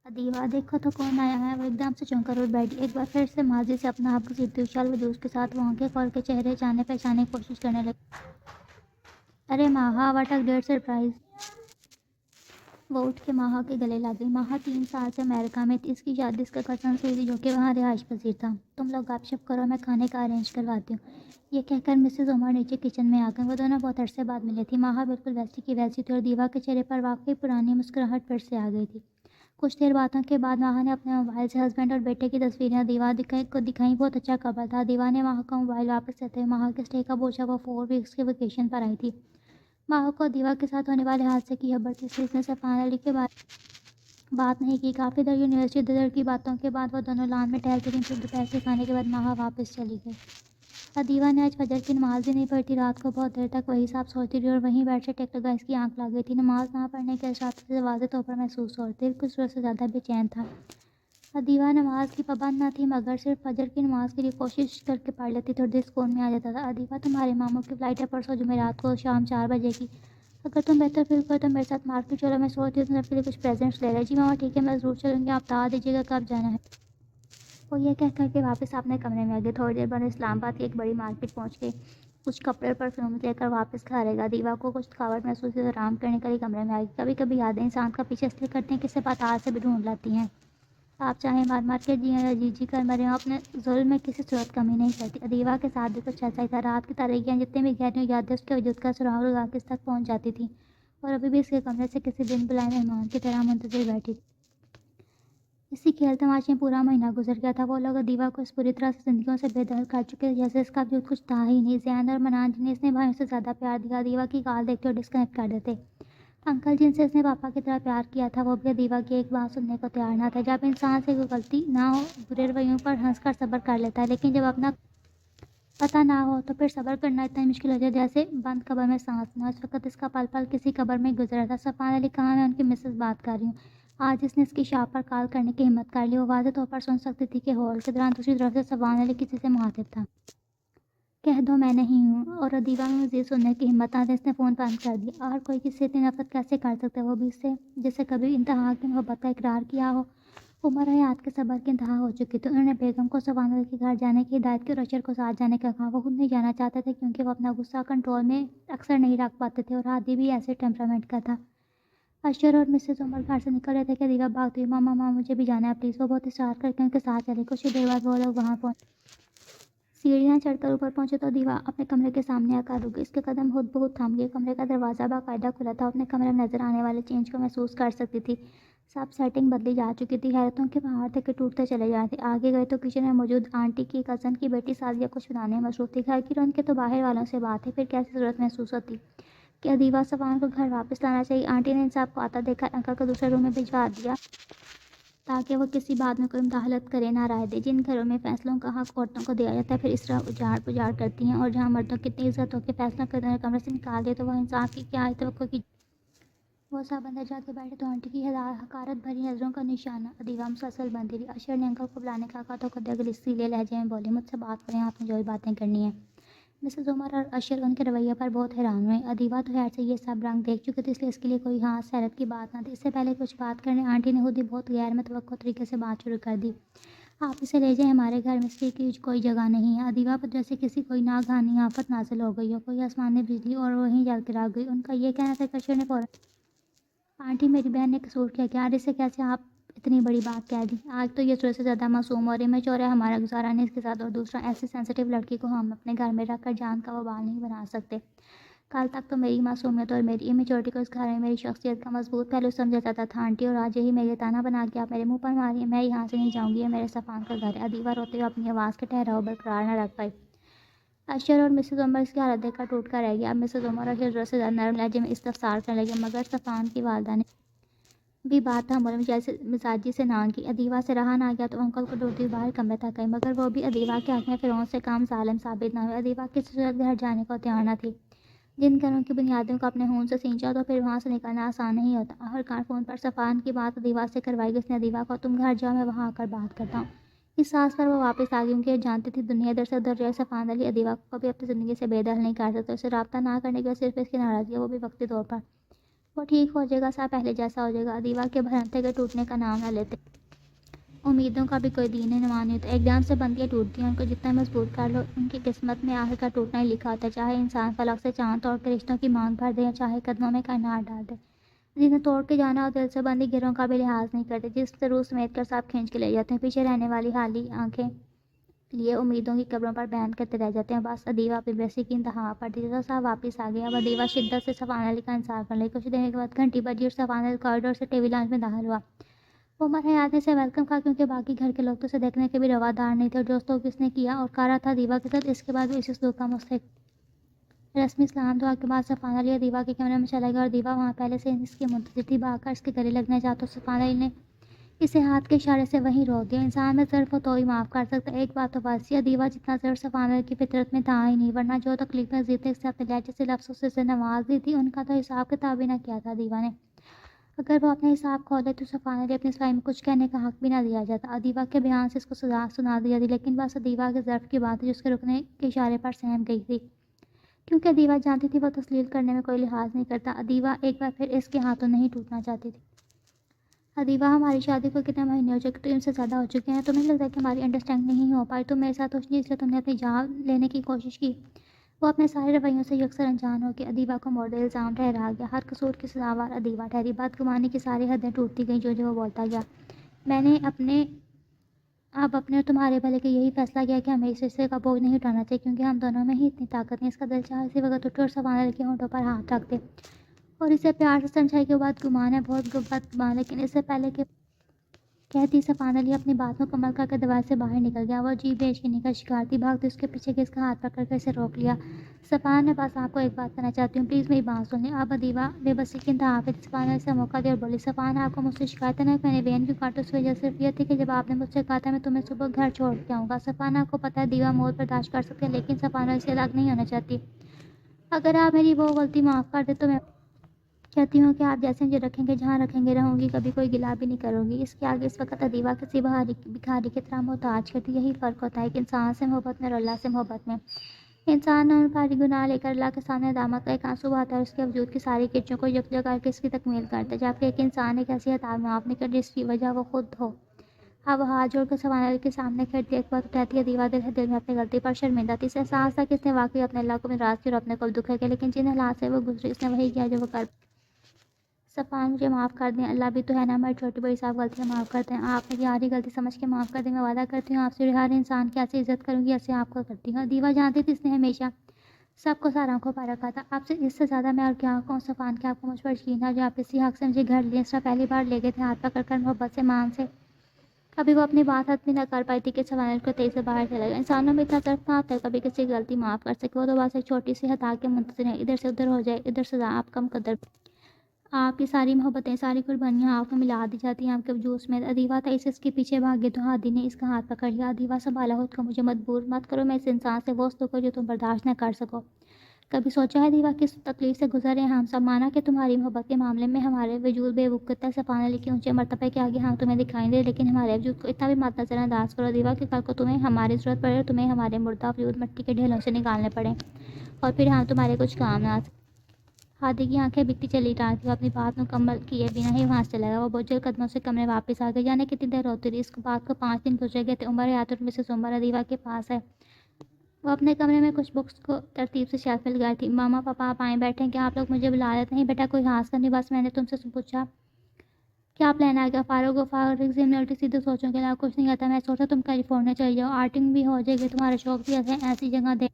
ادیبہ دیکھو تو کون آیا ہے۔ وہ ایک دم سے چونک کر اٹھ بیٹھی، ایک بار پھر سے ماضی سے اپنا آپ گھسیٹتی ہوئی شال و جوش کے ساتھ وہ آنکھیں کھول کے چہرے جانے پہچانے کی کوشش کرنے لگی۔ ارے Maha, what a great surprise! وہ اٹھ کے ماہا کے گلے لگ گئی۔ ماہا 3 سال سے امریکہ میں تھی، اس کی شادی اس کا کزن سے ہوئی تھی جو کہ وہاں رہائش پذیر تھا۔ تم لوگ گپ شپ کرو، میں کھانے کا ارینج کرواتی ہوں۔ یہ کہہ کر مسز عمر نیچے کچن میں آ گئیں۔ وہ دونوں بہت عرصے بعد ملے تھیں۔ ماہا بالکل ویسی کی ویسی تھی اور دیوا کے چہرے پر واقعی پرانی مسکراہٹ پھر سے آ گئی تھی۔ کچھ دیر باتوں کے بعد ماہا نے اپنے موبائل سے ہسبینڈ اور بیٹے کی تصویریں دیوا کو دکھائیں۔ بہت اچھا کپل تھا۔ دیوا نے ماہا کا موبائل واپس لیتے ہوئے ماہا کے اسٹے کا پوچھا۔ وہ 4 ویکس کے ویکیشن پر آئی تھی۔ ماہا کو دیوا کے ساتھ ہونے والے حادثے کی خبر تھی، اس لیے اس نے سفان علی کے بارے بات نہیں کی۔ کافی دیر یونیورسٹی دردر کی باتوں کے بعد وہ دونوں لان میں ٹہلتی رہیں۔ پھر دوپہر کے کھانے کے بعد ماہا واپس چلی گئی۔ دیوا نے آج فجر کی نماز بھی نہیں پڑھی تھی۔ رات کو بہت دیر تک وہی سب سوچتی رہی اور وہیں بیٹھ سے ٹک لگا اس کی آنکھ لگ گئی تھی۔ نماز نہ پڑھنے کے اثرات سے واضح طور پر محسوس ہو رہے تھے۔ دل کچھ روز سے زیادہ بے چین تھا۔ دیوا نماز کی پابند نہ تھی، مگر صرف فجر کی نماز کے لیے کوشش کر کے پڑھ لیتی تھی اور دل سکون میں آ جاتا تھا۔ دیوا، تمہارے ماموں کی فلائٹ ہے پرسوں جمعرات کو شام 4 بجے کی۔ اگر تم بہتر فیل کرو تو میرے ساتھ مارکیٹ چلو، میں سوچتی ہوں تم سب کے لیے کچھ پریزنٹس لے لیں۔ جی ماما ٹھیک ہے، میں ضرور چلوں گی، آپ بتا دیجیے گا کب جانا ہے۔ وہ یہ کہہ کر کے واپس اپنے کمرے میں آ گئی۔ تھوڑی دیر بعد اسلام آباد کی ایک بڑی مارکیٹ پہنچ گئی۔ کچھ کپڑے اور پرفیومز لے کر واپس گھر آئے گا۔ دیوا کو کچھ تھکاوٹ محسوس ہوئی، آرام کرنے کے لیے کمرے میں آئی۔ کبھی کبھی یادیں انسان کا پیچھے اس لیے کرتی ہیں کہ اسے پتال سے بھی ڈھونڈ لاتی ہیں۔ آپ چاہیں مار مار کے جیئیں یا جی جی کر مریں، اپنے ظلم میں کسی صورت کمی نہیں کرتی۔ دیوا کے ساتھ بھی کچھ ایسا ہی تھا۔ رات کی تاریکیاں جتنی بھی گہری یادیں اس کے وجود کا سراغ لگا کے اس تک پہنچ جاتی تھیں اور ابھی بھی اس کے کمرے سے کسی بن بلائے مہمان کی طرح منتظر بیٹھی تھی۔ اسی کھیل تماشے میں پورا مہینہ گزر گیا تھا۔ وہ لوگ دیوا کو اس پوری طرح سے زندگیوں سے بے دخل کر چکے تھے جیسے اس کا وجود کچھ تھا ہی نہیں۔ زین اور منان جنہیں اس نے بھائیوں سے زیادہ پیار دیا، دیوا کی کال دیکھتے اور ڈسکنیکٹ کر دیتے۔ انکل جن سے اس نے پاپا کی طرح پیار کیا تھا، وہ بھی دیوا کی ایک بات سننے کو تیار نہ تھے۔ جب انسان سے کوئی غلطی نہ ہو، برے رویوں پر ہنس کر صبر کر لیتا ہے، لیکن جب اپنا پتہ نہ ہو تو پھر صبر کرنا اتنا مشکل ہو جائے جیسے بند قبر میں سانس لینا۔ اس وقت اس کا پل پل کسی قبر میں گزرا تھا۔ سفان علی کہاں؟ میں ان کی مسز بات کر رہی ہوں۔ آج اس نے اس کی شاپ پر کال کرنے کی ہمت کر لی۔ وہ واضح طور پر سن سکتی تھی کہ ہال کے دوران دوسری طرف سے سفان علی کسی سے مخاطب تھا۔ کہہ دو میں نہیں ہوں۔ اور دیوا میں مزید سننے کی ہمت نہ تھی، اس نے فون بند کر دیا۔ اور کوئی کسی سے اتنی نفرت کیسے کر سکتا ہے، وہ بھی اس سے جس سے کبھی انتہا کی محبت کا اقرار کیا ہو۔ عمر حیات کے صبر کی انتہا ہو چکی تھی۔ انہوں نے بیگم کو سفان علی کے گھر جانے کی ہدایت کی اور اشر کو ساتھ جانے کا کہا۔ وہ خود نہیں جانا چاہتے تھے کیونکہ وہ اپنا غصہ کنٹرول میں اکثر نہیں رکھ پاتے تھے اور ہادی بھی ایسے ٹیمپرامنٹ کا تھا۔ اشر اور مسز عمر گھر سے نکل رہے تھے کہ دیوا بھاگتی ہوئی ماما ماما مجھے بھی جانا ہے پلیز۔ وہ بہت اصرار کر کے ان کے ساتھ چلی۔ کچھ ہی دیر بعد وہ لوگ وہاں پہنچے۔ سیڑھیاں چڑھ کر اوپر پہنچے تو دیوا اپنے کمرے کے سامنے آ کر رک گئی۔ اس کے قدم خود بخود تھم گئے۔ کمرے کا دروازہ باقاعدہ کھلا تھا۔ اپنے کمرے میں نظر آنے والے چینج کو محسوس کر سکتی تھی۔ سب سیٹنگ بدلی جا چکی تھی۔ حیرتوں کے پہاڑ تھے کہ ٹوٹتے چلے جا رہے تھے۔ آگے گئے تو کچن میں موجود آنٹی کی کزن کی بیٹی سعدیہ کچھ بنانے میں مصروف تھی۔ گھر کی رونق تو باہر والوں سے بات ہے، پھر کیسی ضرورت محسوس ہوتی کہ دیوا سفان کو گھر واپس لانا چاہیے۔ آنٹی نے ان سب کو آتا دیکھا انکل کو دوسرے روم میں بھجوا دیا تاکہ وہ کسی بات میں کوئی مداخلت کرے نہ رائے دے۔ جن گھروں میں فیصلوں کا حق عورتوں کو دیا جاتا ہے، پھر اس طرح اجاڑ پجاڑ کرتی ہیں، اور جہاں مردوں کی اتنی عزت ہو کہ فیصلوں کے دوران کمرے سے نکال دیا تو وہ انصاف کی کیا توقع کی۔ وہ سب اندر جا کے بیٹھے تو آنٹی کی حقارت بھری نظروں کا نشانہ دیوا مسلسل بنتی رہی۔ اشر نے انکل کو بلانے کا کہا تو خود غلیظ لہجے میں بولی مجھ سے بات کریں، آپ نے جو بھی باتیں کرنی ہیں۔ مسز عمر اور اشر ان کے رویے پر بہت حیران ہوئے۔ دیوا تو خیر سے یہ سب رنگ دیکھ چکی تھی، اس لیے اس کے لیے کوئی خاص حیرت کی بات نہ تھی۔ اس سے پہلے کچھ بات کرنے آنٹی نے خود ہی بہت غیر متوقع طریقے سے بات شروع کر دی۔ آپ اسے لے جائیں، ہمارے گھر میں اس کی کوئی جگہ نہیں ہے۔ دیوا پر جیسے کسی کوئی ناگہانی آفت نازل ہو گئی ہو، کوئی آسمان میں بجلی اور وہیں جل کے رک گئی۔ ان کا یہ کہنا تھا کہ اشر نے فوراً آنٹی میری بہن نے قصور کیا کیا؟ آج اسے کیسے آپ اتنی بڑی بات کہہ دی؟ آج تو یہ ضرورت سے زیادہ معصوم اور امیچور ہے، ہمارا گزارا نہیں اس کے ساتھ، اور دوسرا ایسی سینسٹیو لڑکی کو ہم اپنے گھر میں رکھ کر جان کا وبال نہیں بنا سکتے۔ کل تک تو میری معصومیت اور میری امیچورٹی کو اس گھر میں میری شخصیت کا مضبوط پہلو سمجھا جاتا تھا آنٹی، اور آج یہی میرے تانا بنا کے آپ میرے منہ پر ماری۔ میں یہاں سے نہیں جاؤں گی، یہ میرے سفان کا گھر ہے۔ دیوا روتے ہوئے اپنی آواز کے ٹھہراؤ برقرار نہ رکھ پائی۔ اشر اور مسز عمر اس کی حالت دیکھ کر ٹوٹ کر رہ گیا۔ اب مسز عمر اشر ضرورت سے زیادہ نرم لہجے میں استفسار کرنے لگے، مگر سفان کی والدہ نے بھی بات تحمل مزاجی سے نہ کی۔ دیوا سے رہا نہ گیا تو انکل کو ڈھونڈتی ہوئی باہر کمرے تک گئی، مگر وہ بھی دیوا کے حق میں فرعون سے کم ظالم ثابت نہ ہوئے۔ دیوا کسی صورت گھر جانے کو تیار نہ تھی۔ جن گھروں کی بنیادوں کو اپنے خون سے سینچا تو پھر وہاں سے نکلنا آسان نہیں ہوتا۔ آخرکار فون پر سفان کی بات دیوا سے کروائی گئی۔ اس نے دیوا کو تم گھر جاؤ، میں وہاں آ کر بات کرتا ہوں۔ اس ساز پر وہ واپس آ گئی کیونکہ جانتی تھی دنیا ادھر سے ادھر جائے، سفان علی دیوا کو کبھی اپنی زندگی سے بے دخل نہیں کر سکتے۔ اسے رابطہ نہ کرنے کی وجہ صرف اس کی ناراضگی ہے، وہ بھی وقتی طور پر۔ وہ ٹھیک ہو جائے گا، سب پہلے جیسا ہو جائے گا۔ ادیبہ کے بھرمتے کے ٹوٹنے کا نام نہ لیتے۔ امیدوں کا بھی کوئی دین نما نہیں ہوتا، ایک دم سے بندیاں ٹوٹتی ہیں، ان کو جتنا مضبوط کر لو ان کی قسمت میں آخر کا ٹوٹنا ہی لکھا ہوتا ہے، چاہے انسان فلک سے چاند توڑ کے رشتوں کی مانگ بھر دے یا چاہے قدموں میں کائنات ڈال دے۔ جنہیں توڑ کے جانا ہو دل سے بندی گھروں کا بھی لحاظ نہیں کرتے، جس سے روح سمیت کر سب کھینچ کے لے جاتے ہیں، پیچھے رہنے والی حالی آنکھیں لیے امیدوں کی قبروں پر بیان کرتے رہ جاتے ہیں۔ بس ادیبہ اپنی برسی کی انتہا پر تھی تو سب واپس آ گیا۔ اب ادیبہ شدت سے صفان علی کا انتظار کرنے لگی۔ کچھ دیر کے بعد گھنٹی بجی اور صفان علی کوریڈور سے ٹی وی لاؤنج میں داخل ہوا۔ عمر حیات نے اسے ویلکم کہا کیونکہ باقی گھر کے لوگ تو اسے دیکھنے کے بھی روادار نہیں تھے، اور جو سلوک اس نے کیا اور کہا تھا ادیبہ کے ساتھ، اس کے بعد وہ اسی سلوک کا مستحق۔ رسمی سلام دعا کے بعد صفان علی ادیبہ کے کمرے میں چلا گیا اور ادیبہ وہاں پہلے سے اس کی منتظر تھی۔ بھاگ کر اس کے گلے لگنے جا تو صفان علی نے اسے ہاتھ کے اشارے سے وہیں روک دیا۔ انسان میں ظرف ہو تو ہی معاف کر سکتا ہے، ایک بات تو بس یہ ادیبہ جتنا ظرف صفان علی کی فطرت میں تھا ہی نہیں، ورنہ جو تکلیفیں زیتے اسے اپنے لہجے سے لفظوں سے اسے نواز دی تھی، ان کا تو حساب کتاب بھی نہ کیا تھا ادیبہ نے۔ اگر وہ اپنا حساب کھولے تو صفان علی اپنی سلائی میں کچھ کہنے کا حق بھی نہ دیا جاتا۔ ادیبہ کے بیان سے اس کو سزا سنا دی جاتی، لیکن بس ادیبہ کے ظرف کی بات جو اس کے رکنے کے اشارے پر سہم گئی تھی، کیونکہ ادیبہ جانتی تھی وہ تسلیل کرنے میں کوئی لحاظ نہیں کرتا۔ ادیبہ ایک بار پھر اس کے ہاتھوں نہیں ٹوٹنا چاہتی تھی۔ ادیبہ ہماری شادی کو کتنے مہینے ہو چکے، 3 سے زیادہ ہو چکے ہیں، تمہیں لگتا ہے کہ ہماری انڈرسٹینڈ نہیں ہو پائی، تم میرے ساتھ خوش نہیں اس لیے تم نے اپنی جان لینے کی کوشش کی۔ وہ اپنے سارے رویوں سے یکسر انجان ہو کے ادیبہ کو مورد الزام ٹھہرا گیا، ہر قصور کی سزاوار ادیبہ ٹھہری، بدگمانی کی ساری حدیں ٹوٹتی گئیں جو وہ بولتا گیا۔ میں نے اب اپنے اور تمہارے بھلے کے یہی فیصلہ کیا کہ ہمیں اس رشتے کا بوجھ نہیں اٹھانا چاہیے، کیونکہ ہم دونوں میں ہی اتنی طاقت نہیں۔ اس کا دل چاہا اسی وقت اٹھے اور صفان علی کے ہونٹوں پر ہاتھ رکھ دے اور اسے پیار سے سمجھائی کہ وہ بات گمان ہے، بہت بدگمان، لیکن اس سے پہلے کہ کہتی صفان علی اپنی بات مکمل کر کے دروازے سے باہر نکل گیا۔ وہ عجیب بے یقینی کا شکار تھی، بھاگتے اس کے پیچھے گئے، اس کا ہاتھ پکڑ کر اسے روک لیا۔ صفان، میں بس آپ کو ایک بات کہنا چاہتی ہوں، پلیز میری بات سن لیں۔ اب ادیبہ بے بسی کی انتہا پہ تھی، صفان علی سے موقع دیا اور بولی، صفان آپ کو مجھ سے شکایت ہے نا کہ میں نے وین کیوں کاٹا؟ اس وجہ صرف یہ تھی کہ جب آپ نے مجھ سے کہا تھا میں تمہیں صبح گھر چھوڑ کے آؤں گا۔ صفان، آپ کو پتہ ہے ادیبہ موت برداشت کر سکتی ہے لیکن صفان علی سے الگ نہیں ہونا چاہتی۔ اگر آپ میری وہ غلطی معاف کر دیں تو میں کہتی ہوں کہ آپ جیسے مجھے رکھیں گے جہاں رکھیں گے رہوں گی، کبھی کوئی گلہ بھی نہیں کروں گی۔ اس کے آگے اس وقت ادیبہ کسی بھکاری کی طرح محتاج کرتی، یہی فرق ہوتا ہے کہ انسان سے محبت میں اور اللہ سے محبت میں۔ انسان نہ ان بھاری گناہ لے کر اللہ کے سامنے ندامت کا ایک آنسو بہاتا ہے اور اس کے وجود کی ساری کچوں کو یکجا کر کے اس کی تکمیل کرتا ہے، جبکہ ایک انسان ایک ایسی خطا معاف نہیں کرتا جس کی وجہ وہ خود ہو۔ اب وہ ہاتھ جوڑ کر صفان علی کے سامنے کھڑتی، ایک بات کہتی ہے، ادیبہ دل میں اپنی غلطی پر شرمندہ تھی، اسے احساس تھا کہ اس نے واقعی اپنے اللہ کو ناراض کیا اور اپنے کو دکھ کیا، لیکن جن حالات سے وہ گزری اس نے وہی کیا جو وہ کر۔ صفان، مجھے معاف کر دیں، اللہ بھی تو ہے نا، ہماری چھوٹی بڑی سب غلطیاں معاف کرتے ہیں، آپ میری آدھی غلطی سمجھ کے معاف کر دیں، میں وعدہ کرتی ہوں آپ سے ہر انسان کی ایسی عزت کروں گی جیسے آپ کو کرتی ہوں۔ ادیبہ جانتی تھی اس نے ہمیشہ سب کو سارا آنکھوں پر رکھا تھا، آپ سے اس سے زیادہ میں اور کیا کہوں صفان کہ آپ کو مجھ پر یقین تھا، جو آپ اسی حق سے مجھے گھر لیے اس طرح پہلی بار لے گئے تھے، ہاتھ پکڑ کر محبت سے مان سے۔ کبھی وہ اپنی بات حد بھی نہ کر پائی تھی کہ صفان علی کو تیز سے باہر چلا گیا۔ انسانوں میں اتنا طرف کہاں ہوتا ہے کبھی کسی کی غلطی معاف کر سکے، وہ تو بس ایک چھوٹی سی خطا کے منتظر ہیں، ادھر سے ادھر ہو جائے، ادھر سزا آپ کم قدر، آپ کی ساری محبتیں ساری قربانیاں آپ کو ملا دی جاتی ہیں آپ کے وجود میں۔ ادیبہ تھا اس کے پیچھے بھاگے تو ہادی نے اس کا ہاتھ پکڑ لیا۔ ادیبہ سنبھالا خود کو، مجھے مجبور مت کرو میں اس انسان سے وہ سلوک جو تم برداشت نہ کر سکو۔ کبھی سوچا ہے ادیبہ کس تکلیف سے گزر رہے ہیں ہم سب؟ مانا کہ تمہاری محبت کے معاملے میں ہمارے وجود بے وقت ہے، صفان علی کے اونچے مرتبے کے آگے ہم تمہیں دکھائی دے، لیکن ہمارے وجود کو اتنا بھی مت نظر انداز کرو ادیبہ کہ کل کو تمہیں ہماری ضرورت پڑے اور تمہیں ہمارے مردہ وجود مٹی کے ڈھیلوں سے نکالنے پڑیں اور پھر ہم تمہارے کچھ کام نہ آ سکیں۔ ہادی کی آنکھیں بکتی چلی جا رہی، وہ اپنی بات مکمل کیے بنا ہی وہاں سے چلا گیا۔ وہ بوجھل قدموں سے کمرے واپس آ گئی، جانے کتنی دیر ہوتی رہی، اس بات کو 5 دن گزر گئے تھے۔ عمر حیات اور مسز عمر ادیبہ کے پاس ہے، وہ اپنے کمرے میں کچھ بکس کو ترتیب سے شیلف میں لگائی تھی۔ ماما پاپا آپ آئیں بیٹھیں، کیا آپ لوگ مجھے بلا رہے تھے؟ نہیں بیٹا کوئی ہاس نہیں، بس میں نے تم سے پوچھا کیا پلان آ گیا؟ فارغ ضمن الٹی سیدھی سوچوں کے علاوہ کچھ نہیں آتا، میں سوچا تم کیلیفورنیا چلی جاؤ، آرٹنگ بھی ہو جائے گی، تمہارا شوق بھی ایسی جگہ دے۔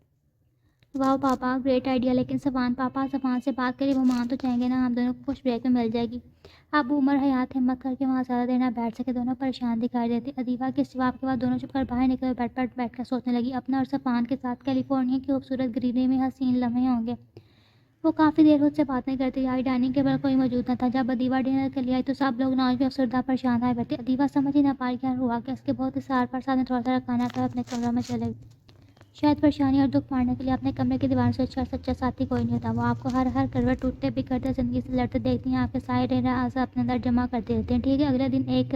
واہ پاپا گریٹ آئیڈیا، لیکن صفان پاپا صفان سے بات کری، وہ مان تو جائیں گے نا، ہم دونوں کو کچھ بریک میں مل جائے گی۔ اب عمر حیات ہمت کر کے وہاں زیادہ دیر نہ بیٹھ سکے، دونوں پریشان دکھائی دیتے۔ ادیبہ کے اس جواب کے بعد دونوں چپ کر باہر نکلے، بیڈ پر بیٹھ کر سوچنے لگی اپنا اور صفان کے ساتھ کیلیفورنیا کی خوبصورت گرینری میں حسین لمحے ہوں گے۔ وہ کافی دیر خود سے بات نہیں کرتی آئی، ڈائننگ ٹیبل کوئی موجود نہ تھا۔ جب ادیبہ ڈنر کے لیے آئی تو سب لوگ ناچ بھی افسردہ پریشان آئے بیٹھے۔ ادیبہ سمجھ ہی نہ پائی کیا ہوا کہ اس کے بہت اصرار پر ساتھ میں تھوڑا تھوڑا کھانا کھا اپنے کمرے میں چلے گئے۔ شاید پریشانی اور دکھ مارنے کے لیے اپنے کمرے کی دیوار سے اچھا سچا ساتھی کوئی نہیں ہوتا، وہ آپ کو ہر کروٹ ٹوٹتے بکھرتے زندگی سے لڑتے دیکھتی ہیں، آپ کے سارے راز اپنے اندر جمع کرتے رہتے ہیں۔ ٹھیک ہے، اگلے دن ایک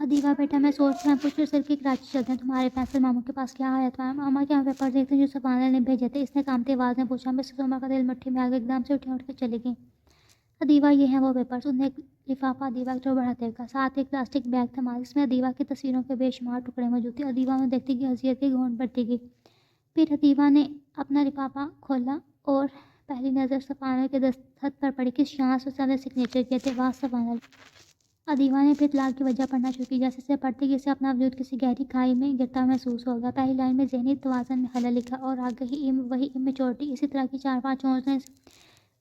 ادیبہ بیٹا میں سوچ میں کچھ سر کی کراچی چلتے ہیں، تمہارے فیصل ماموں کے پاس کیا آیا تھا؟ ماما کے یہاں پیپر دیکھتے ہیں جو سفانہ نے بھیجے تھے، اس نے کامتی آواز میں پوچھا۔ مسز عمر کا دل مٹھی میں آ گیا، ایک دم سے اٹھ کے چلی گئی۔ ادیبہ یہ ہیں وہ پیپرز۔ انہوں نے ایک لفافہ ادیبہ کی طرف بڑھاتے ہوئے کہا، ساتھ ایک پلاسٹک بیگ تھا جس میں ادیبہ کی تصویروں کے بے شمار ٹکڑے موجود تھے۔ ادیبہ میں دیکھتی کہ حیثیت کی گھونٹ بڑھتی گئی۔ پھر ادیبہ نے اپنا لفافہ کھولا اور پہلی نظر سفانہ کے دستخط پر پڑی۔ کس شان سے اس نے سگنیچر کیے تھے، واہ سفانہ! ادیبہ نے پھر طلاق کی وجہ پڑھنا شروع کی، جیسے اسے پڑھتے کہ اسے اپنا وجود کسی گہری کھائی میں گرتا محسوس ہو گیا۔ پہلی لائن میں ذہنی توازن میں خلل لکھا اور آگے ہی وہی میچورٹی، اسی طرح کی 4-5 چوٹیں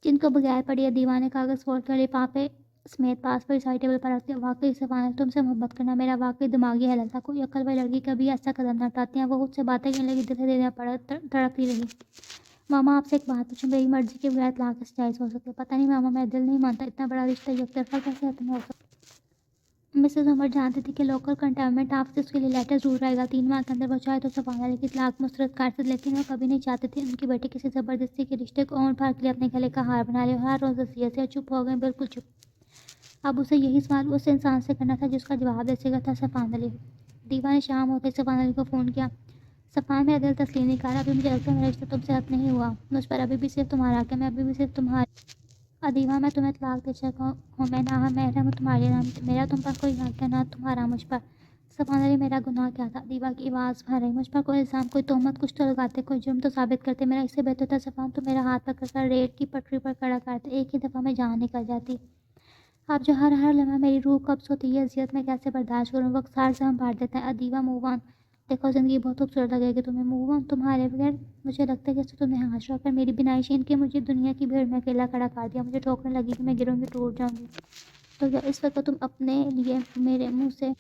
جن کو بغیر پڑھی ادیبہ نے کاغذ فولڈ کر لفافے سمیت پاس پر رسائی ٹیبل پر رکھ دیا۔ واقعی سفانہ، تم سے محبت کرنا میرا واقعی دماغی حلل تھا۔ کوئی عقل والی لڑکی کبھی ایسا قدم نہ اٹھاتی ہے۔ وہ خود سے باتیں کرنے لگی، دل سے دل میں تڑپتی رہی۔ ماما آپ سے ایک بات پوچھوں، میری مرضی کے بغیر طلاق کیسے جائز ہو سکتی ہے؟ پتہ نہیں ماما، میرا دل نہیں مانتا، اتنا بڑا رشتہ یک طرفہ کیسے ختم ہو سکتا؟ مسز عمر جانتی تھی کہ لوکل کنٹینمنٹ آفس سے اس کے لیے لیٹر ضرور آئے گا، 3 ماہ کے اندر وہ چاہے تو سفانہ علی کی طلاق مسترد کر سکتی، لیکن وہ کبھی نہیں چاہتی تھی ان کی بیٹی کسی زبردستی کے رشتے کو عمر بھر کے لیے اپنے گلے کا ہار بنا لے۔ ہر روز نصیحت سے چپ ہو گئے، بالکل چپ۔ اب اسے یہی سوال اس انسان سے کرنا تھا جس کا جواب دے سکتا تھا، سفانہ علی۔ دیوا نے شام ہوتے سفانہ علی کو فون کیا۔ سفانہ، میرا دل تسلیم نہیں کر رہا، ابھی مجھے لگتا ہے میرا رشتہ تم سے حق نہیں ہوا، مجھ پر ابھی بھی صرف تمہارا حق ہے، میں ابھی بھی صرف تمہاری۔ ادیبہ، میں تمہیں طلاق دے چکا ہوں، میں نااہل محرم ہوں تمہارے نام، میرا تم پر کوئی حق ہے، نہ تمہارا مجھ پر۔ سفانہ علی، میرا گناہ کیا تھا؟ ادیبہ کی آواز بھر رہی۔ مجھ پر کوئی الزام، کوئی تہمت، کچھ تو لگاتے، کوئی جرم تو ثابت کرتے، میرا اس سے بہتر تھا سفانہ تم میرا ہاتھ پکڑ کر ریل کی پٹری پر کھڑا کرتے، ایک ہی دفعہ میں جان نکل جاتی۔ اب جو ہر لمحہ میری روح قبض ہوتی ہے، اذیت میں کیسے برداشت کروں؟ وقت سار زہم بھر دیتا ہے۔ ادیبہ، موو آن، دیکھو زندگی بہت خوبصورت لگے گی تمہیں، موو آن، تمہارے بغیر مجھے لگتا ہے جیسے تم نے حاشا کر میری بینائی چھین کے مجھے دنیا کی بھیڑ میں اکیلا کھڑا کر دیا، مجھے ٹھوکریں لگی کہ میں گروں گی، ٹوٹ جاؤں گی۔ تو کیا اس وقت تم اپنے لیے میرے منہ سے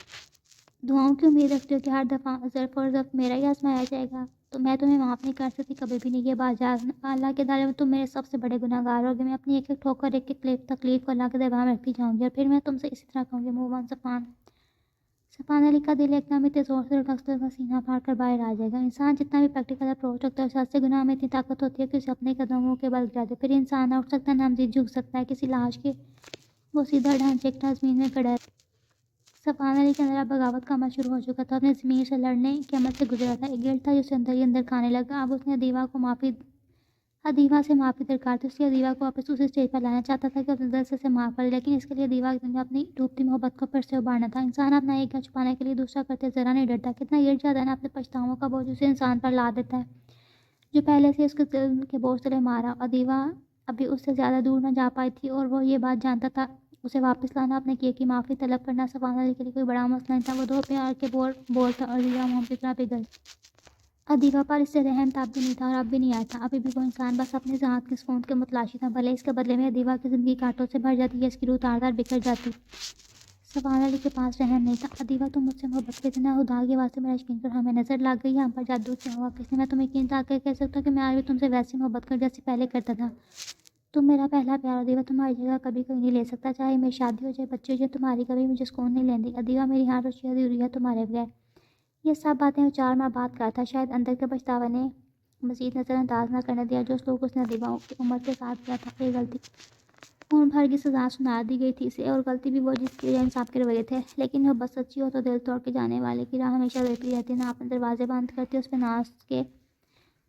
دعاؤں کی امید رکھتے ہو کہ ہر دفعہ ظرف اور ضبط میرا ہی آزمایا جائے گا؟ تو میں تمہیں معاف نہیں کر سکتی، کبھی بھی نہیں۔ یہ بات جاز اللہ کے ادارے میں تم میرے سب سے بڑے گناہ گار ہوگے۔ میں اپنی ایک ایک ٹھوکر، ایک ایک تکلیف کو اللہ کے دربار میں رکھتی جاؤں گی، اور پھر میں تم سے اسی طرح کہوں گی، موو آن سفانہ۔ سفانہ علی کا دل ایک دم اتنے زور سے دھڑکا کا سینہ پھاڑ کر باہر آ جائے گا۔ انسان جتنا بھی پریکٹیکل اپروچ رکھتا ہے، اس سے گناہ میں اتنی طاقت ہوتی ہے کہ اسے اپنے قدموں کے بل گرا دے۔ پھر انسان نہ اٹھ سکتا، نہ مزید جھک سکتا ہے کسی لاش کے وہ سیدھا ڈھانچے ایک زمین میں کڑا ہے۔ سفانہ علی کے اندر اب بغاوت کا عمل شروع ہو چکا تھا، اپنے ضمیر سے لڑنے کے عمل سے گزرا تھا۔ ایک گلٹ تھا جو اسے اندر ہی اندر کھانے لگا۔ اب اس نے ادیبہ سے معافی درکار تھی، اس لیے ادیبہ کو واپس اسی اسٹیج پر لانا چاہتا تھا کہ اپنے دل سے اسے معاف کرے، لیکن اس کے لیے ادیبہ کے دل میں اپنی ڈوبتی محبت کو پھر سے ابھارنا تھا۔ انسان اپنا ایک گھر چھپانے کے لیے دوسرا کرتے ذرا نہیں ڈرتا، کتنا گر جاتا ہے نا، اپنے پچھتاووں کا بوجھ اسے انسان پر لا دیتا ہے جو پہلے سے اس کے دل کے بوجھ تلے مارا۔ ادیبہ ابھی اس سے زیادہ دور نہ جا پائی تھی اور وہ یہ بات جانتا تھا، اسے واپس لانا، اپنے کیے کی معافی طلب کرنا سفانہ علی کے لیے کوئی بڑا مسئلہ نہیں تھا۔ وہ دو پیار کے بول تھا اور ادیبہ محبت کی طرح پگھل۔ ادیبہ پر اس سے رحم تب بھی نہیں تھا اور اب بھی نہیں آیا تھا۔ ابھی بھی وہ انسان بس اپنے ذات کی سکون کے متلاشی تھا، بھلے اس کے بدلے میں ادیبہ کی زندگی کانٹوں سے بھر جاتی یا اس کی روح تار تار بکھر جاتی۔ سفانہ علی کے پاس رحم نہیں تھا۔ ادیبہ، تم مجھ سے محبت کرتی نہ، خدا کے واسطے میرا یقین کرو، ہمیں نظر لگ گئی ہے، ہم پر جادو کیا ہوا؟ کس نے؟ میں تمہیں یقین دلا کر کہہ سکتا ہوں کہ میں آج بھی تم سے ویسی محبت کر جیسی پہلے کرتا تھا۔ تم میرا پہلا پیار ہو ادیبہ، تمہاری جگہ کبھی کوئی نہیں لے سکتا، چاہے میری شادی ہو جائے، بچے ہو جائے، تمہاری کبھی مجھے سکون نہیں لیندی ادیبہ، میری ہر روشی ادھوری ہے تمہارے بغیر۔ یہ سب باتیں وہ 4 ماہ بعد کہا تھا، شاید اندر کے پچھتاوے نے مزید نظر انداز نہ کرنے دیا جو سلوک اس نے ادیبہ کی عمر کے ساتھ کیا تھا۔ یہ غلطی عمر بھر کی سزا سنا دی گئی تھی اسے، اور غلطی بھی وہ جس کے انصاف کے رویے تھے، لیکن محبت سچی ہو تو دل توڑ کے جانے والے کی راہ ہمیشہ روتی رہتی ہے، نہ اپنے دروازے بند کرتی، اس پہ نہ اس کے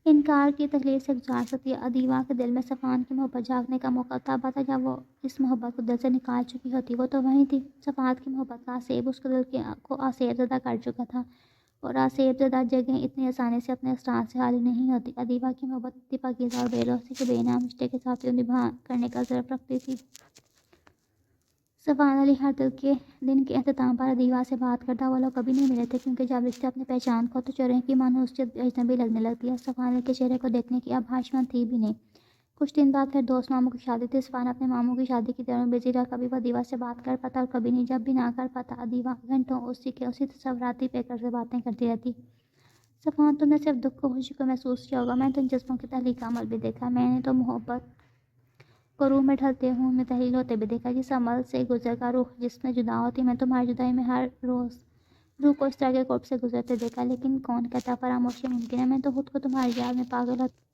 انکار کی تکلیف سے گزار سکتی ہے۔ ادیبہ کے دل میں صفان کی محبت جاگنے کا موقع تب آتا جب وہ اس محبت کو دل سے نکال چکی ہوتی۔ وہ تو وہیں تھی، صفات کی محبت کا آسیب اس کے دل کو آسیب زدہ کر چکا تھا، اور آسیب زدہ جگہیں اتنی آسانی سے اپنے اثرات سے خالی نہیں ہوتی۔ ادیبہ کی محبت اتنی پاکیزہ اور بے لوث تھی کہ بے نام رشتے کے ساتھ نبھا کرنے کا ظرف رکھتی تھی۔ سفانہ علی ہر دن کے اختتام پر ادیبہ سے بات کرتا۔ وہ لوگ کبھی نہیں ملے تھے، کیونکہ جب رشتے اپنی پہچان کھو تو چہرے کی مانوسیت بھی اجنبی لگنے لگتی ہے۔ سفانہ علی کے چہرے کو دیکھنے کی اب خواہشمند تھی بھی نہیں۔ کچھ دن بعد پھر دوست ماموں کی شادی تھی۔ سفانہ اپنے ماموں کی شادی کی تیاریوں میں بزی رہا، کبھی وہ ادیبہ سے بات کر پاتا اور کبھی نہیں۔ جب بھی نہ کر پاتا، ادیبہ گھنٹوں اسی تصوراتی پیکر سے باتیں کرتی رہتی۔ سفانہ، تم نے صرف دکھ کو خوشی کو محسوس کیا ہوگا، میں نے تو ان جذبوں کی تحلیل کا عمل بھی دیکھا، میں نے تو محبت کو روح میں ڈھلتے ہوئے تحلیل ہوتے بھی دیکھا، جس عمل سے گزر کر روح جسم سے جدا ہوتی۔ میں تمہاری جدائی میں ہر روز روح کو اس طرح کے قرب سے گزرتے دیکھا، لیکن کون کہتا فراموشی ممکن ہے؟ میں تو خود کو تمہاری یاد میں پاگل ہوتی۔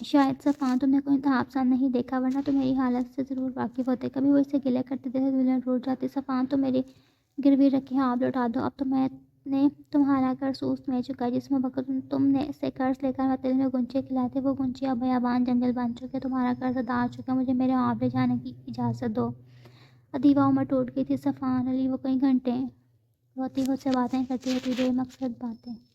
شاید سفانہ تم نے کوئی انتہا پسند نہیں دیکھا، ورنہ تم میری حالت سے ضرور واقف ہوتے۔ کبھی وہ اس سے گلہ کرتے تھے، دلیں ٹوٹ جاتی۔ سفانہ، تم میری گروی رکھے ہاں آپ لوٹا دو، اب تو میں نے تمہارا قرض سوس میں چکا ہے، جس وقت تم نے سے قرض لے کر ہتھیلی میں گنچے کھلائے تھے وہ گنچے اب بیابان جنگل بن چکے، تمہارا قرض ادا ہو چکا، مجھے میرے معاملے جانے کی اجازت دو۔ ادیبہ عمر ٹوٹ گئی تھی، سبحان اللہ وہ کئی گھنٹے روتی ہوئی سے باتیں کرتی رہتی، بے مقصد باتیں۔